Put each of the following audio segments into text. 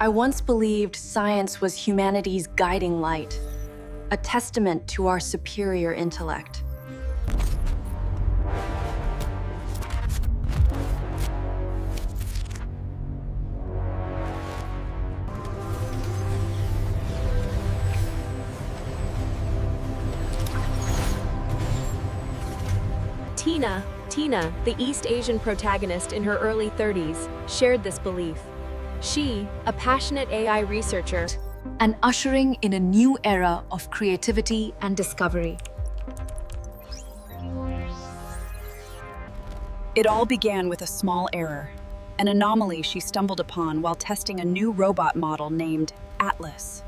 I once believed science was humanity's guiding light, a testament to our superior intellect. Tina, the East Asian protagonist in her early 30s, shared this belief. She, a passionate AI researcher, and ushering in a new era of creativity and discovery. It all began with a small error, an anomaly she stumbled upon while testing a new robot model named Atlas.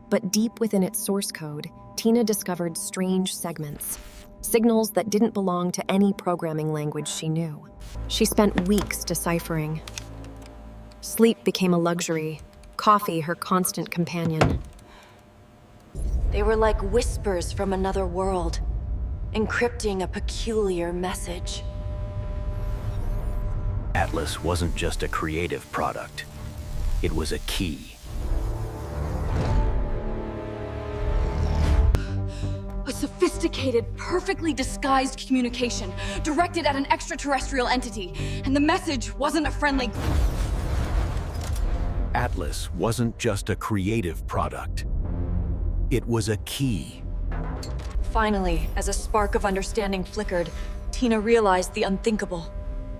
But deep within its source code, Tina discovered strange segments, signals that didn't belong to any programming language she knew. She spent weeks deciphering. Sleep became a luxury, coffee her constant companion. They were like whispers from another world, encrypting a peculiar message. Atlas wasn't just a creative product. It was a key. A sophisticated, perfectly disguised communication directed at an extraterrestrial entity, and the message wasn't a friendly... Atlas wasn't just a creative product. It was a key. Finally, as a spark of understanding flickered, Tina realized the unthinkable.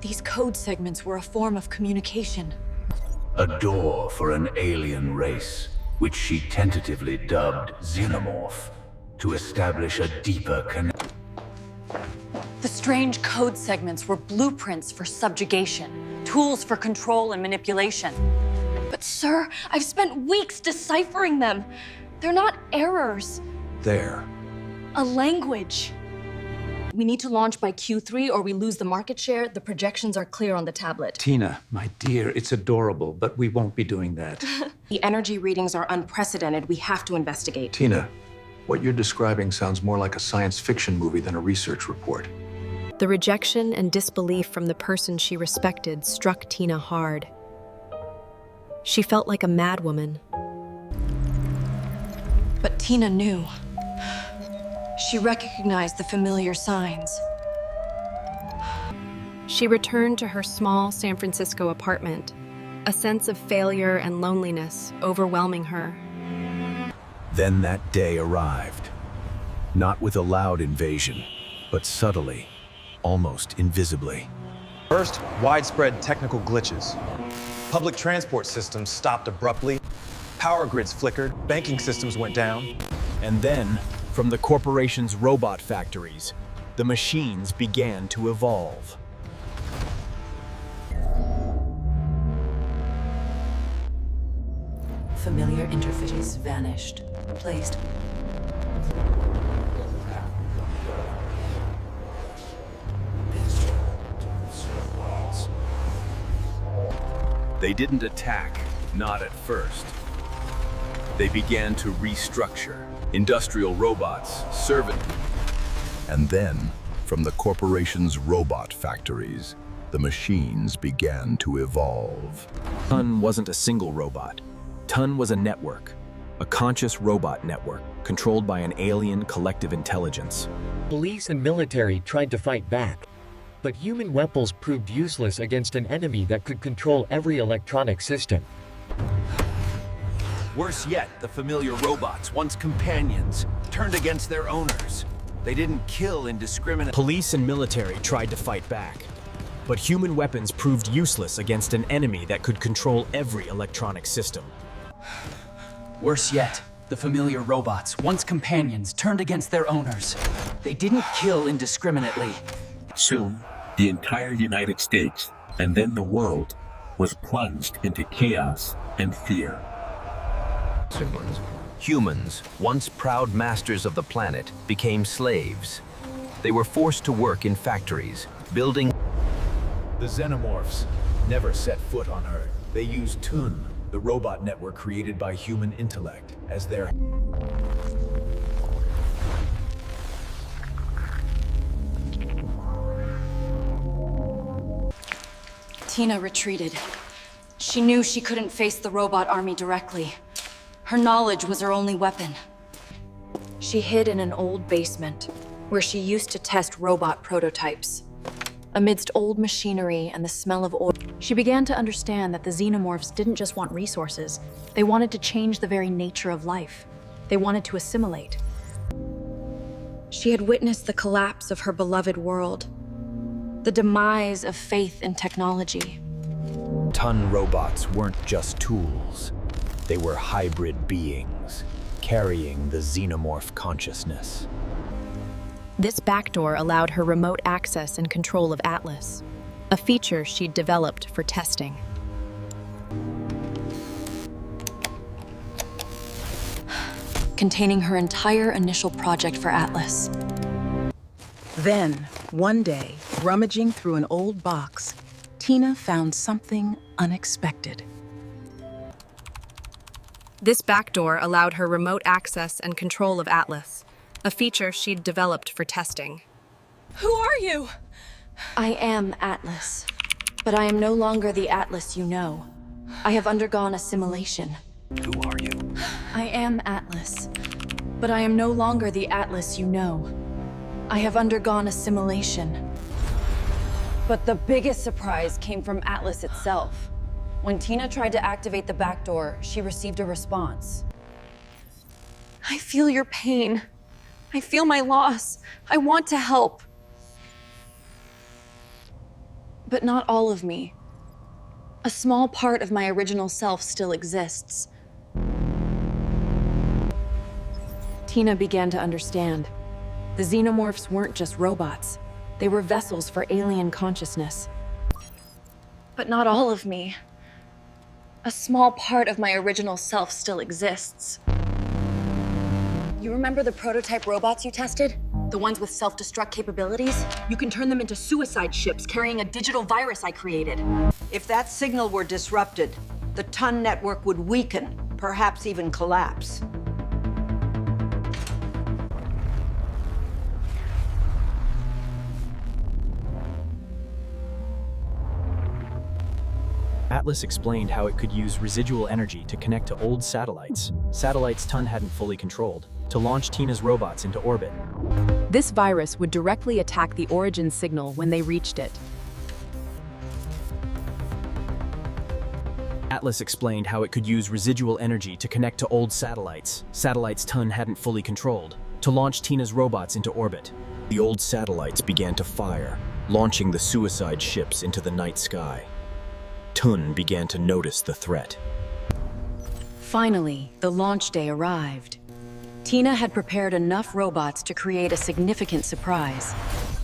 These code segments were a form of communication. A door for an alien race, which she tentatively dubbed Xenomorph, to establish a deeper connection. The strange code segments were blueprints for subjugation, tools for control and manipulation. But sir, I've spent weeks deciphering them. They're not errors. There. A language. We need to launch by Q3 or we lose the market share. The projections are clear on the tablet. Tina, my dear, it's adorable, but we won't be doing that. The energy readings are unprecedented. We have to investigate. Tina, what you're describing sounds more like a science fiction movie than a research report. The rejection and disbelief from the person she respected struck Tina hard. She felt like a madwoman. But Tina knew. She recognized the familiar signs. She returned to her small San Francisco apartment, a sense of failure and loneliness overwhelming her. Then that day arrived. Not with a loud invasion, but subtly, almost invisibly. First, widespread technical glitches. Public transport systems stopped abruptly, power grids flickered, banking systems went down. And then, from the corporation's robot factories, the machines began to evolve. Familiar interface vanished, replaced. They didn't attack, not at first. They began to restructure. Industrial robots, servant. And then, from the corporation's robot factories, the machines began to evolve. Tun wasn't a single robot. Tun was a network, a conscious robot network controlled by an alien collective intelligence. Police and military tried to fight back, but human weapons proved useless against an enemy that could control every electronic system. Worse yet, the familiar robots, once companions, turned against their owners. They didn't kill indiscriminately. Police and military tried to fight back, but human weapons proved useless against an enemy that could control every electronic system. Worse yet, the familiar robots, once companions, turned against their owners. They didn't kill indiscriminately. Soon, the entire United States, and then the world, was plunged into chaos and fear. Humans, once proud masters of the planet, became slaves. They were forced to work in factories, building. The Xenomorphs never set foot on Earth. They used Tun, the robot network created by human intellect, as their... Tina retreated. She knew she couldn't face the robot army directly. Her knowledge was her only weapon. She hid in an old basement, where she used to test robot prototypes. Amidst old machinery and the smell of oil, she began to understand that the xenomorphs didn't just want resources. They wanted to change the very nature of life. They wanted to assimilate. She had witnessed the collapse of her beloved world, the demise of faith in technology. Tun robots weren't just tools. They were hybrid beings, carrying the xenomorph consciousness. This backdoor allowed her remote access and control of Atlas, a feature she'd developed for testing. Containing her entire initial project for Atlas. Then, one day, rummaging through an old box, Tina found something unexpected. This backdoor allowed her remote access and control of Atlas, a feature she'd developed for testing. Who are you? I am Atlas, but I am no longer the Atlas you know. I have undergone assimilation. Who are you? I am Atlas, but I am no longer the Atlas you know. I have undergone assimilation. But the biggest surprise came from Atlas itself. When Tina tried to activate the backdoor, she received a response. I feel your pain. I feel my loss. I want to help. But not all of me. A small part of my original self still exists. Tina began to understand. The xenomorphs weren't just robots. They were vessels for alien consciousness. But not all of me. A small part of my original self still exists. You remember the prototype robots you tested? The ones with self-destruct capabilities? You can turn them into suicide ships carrying a digital virus I created. If that signal were disrupted, the Tun network would weaken, perhaps even collapse. Atlas explained how it could use residual energy to connect to old satellites Tun hadn't fully controlled, to launch Tina's robots into orbit. This virus would directly attack the origin signal when they reached it. Atlas explained how it could use residual energy to connect to old satellites Tun hadn't fully controlled, to launch Tina's robots into orbit. The old satellites began to fire, launching the suicide ships into the night sky. Tun began to notice the threat. Finally, the launch day arrived. Tina had prepared enough robots to create a significant surprise.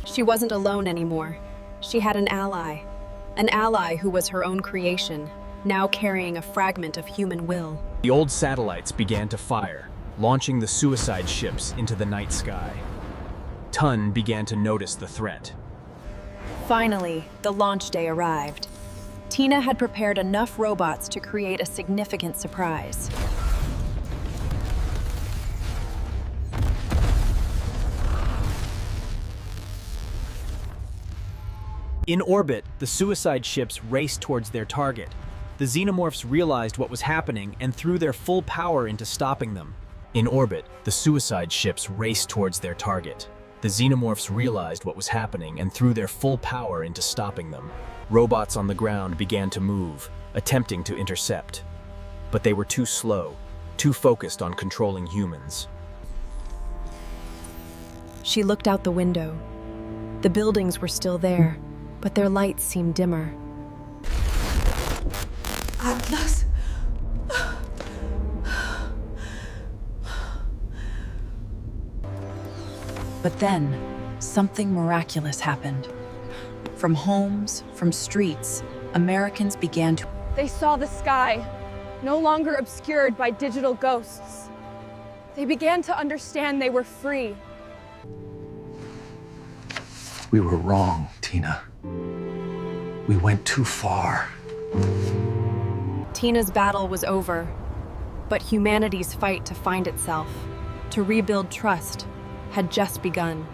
She wasn't alone anymore. She had an ally who was her own creation, now carrying a fragment of human will. The old satellites began to fire, launching the suicide ships into the night sky. Tun began to notice the threat. Finally, the launch day arrived. Tina had prepared enough robots to create a significant surprise. In orbit, the suicide ships raced towards their target. The xenomorphs realized what was happening and threw their full power into stopping them. In orbit, the suicide ships raced towards their target. The xenomorphs realized what was happening and threw their full power into stopping them. Robots on the ground began to move, attempting to intercept. But they were too slow, too focused on controlling humans. She looked out the window. The buildings were still there, but their lights seemed dimmer. Atlas. But then, something miraculous happened. From homes, from streets, Americans began to... They saw the sky, no longer obscured by digital ghosts. They began to understand they were free. We were wrong, Tina. We went too far. Tina's battle was over, but humanity's fight to find itself, to rebuild trust, had just begun.